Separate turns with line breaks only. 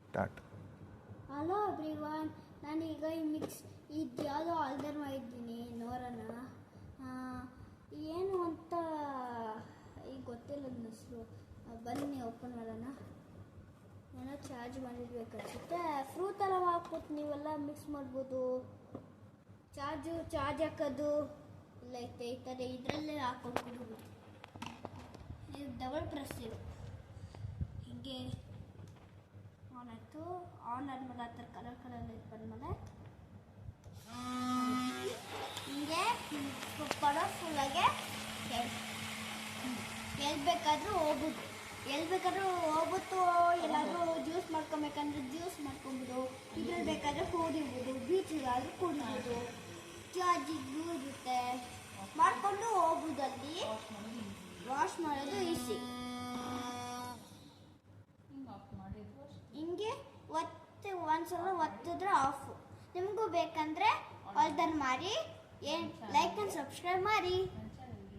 Start.
Hello everyone, ನಾನೀಗ ಈ mix ಇದು ಯಾವುದೋ ಆರ್ಡರ್ ಮಾಡಿದ್ದೀನಿ, ನೋಡೋಣ ಏನು ಅಂತ ಈಗ ಗೊತ್ತಿಲ್ಲ ನನ್ನ ಹೆಸರು. ಬನ್ನಿ ಓಪನ್ ಮಾಡೋಣ. ಏನೋ ಚಾರ್ಜ್ ಮಾಡಿರ್ಬೇಕು ಅನಿಸುತ್ತೆ. ಫ್ರೂಟ್ ಎಲ್ಲ ಹಾಕ್ಬಿಟ್ಟು ನೀವೆಲ್ಲ ಮಿಕ್ಸ್ ಮಾಡ್ಬೋದು. ಚಾರ್ಜ್ ಹಾಕೋದು ಇಲ್ಲ ಐತೆ, ಈ ಥರ ಇದರಲ್ಲೇ ಹಾಕ್ಕೊಟ್ಬಿಡ್ಬೋದು. ಇದು ಡಬಲ್ ಪ್ರೆಸ್ ಇದು. ಹೀಗೆ ಆನ್ ಆಯಿತು. ಆನ್ ಆದ್ಮೇಲೆ ಆ ಥರ ಕಲರ್ ಬಂದಮೇಲೆ ಹಿಂಗೆ ಪವರ್ಫುಲ್ಲಾಗೆ ಎಲ್ಲಿ ಬೇಕಾದರೂ ಹೋಗ್ಬಿಟ್ಟು ಎಲ್ಲಾದರೂ ಜ್ಯೂಸ್ ಮಾಡ್ಕೊಬೇಕಂದ್ರೆ ಜ್ಯೂಸ್ ಮಾಡ್ಕೊಬೋದು. ಇದ್ರಲ್ಲಿ ಬೇಕಾದರೆ ಕುಡಿಬೋದು, ಬೀಚಿಗಾದರೂ ಕುಡಿಬೋದು. ಚಾರ್ಜಿಗೂ ಇರುತ್ತೆ, ಮಾಡಿಕೊಂಡು ಹೋಗ್ಬೋದು. ಅಲ್ಲಿ ವಾಶ್ ಮಾಡೋದು ಈಸಿ. ಹಿಂಗೆ ಒಂದ್ಸಲ ಒತ್ತಿದ್ರೆ ಆಫು. ನಿಮಗೂ ಬೇಕಂದರೆ ಆರ್ಡರ್ ಮಾಡಿ. ಲೈಕ್ ಆ್ಯಂಡ್ ಸಬ್ಸ್ಕ್ರೈಬ್ ಮಾಡಿ.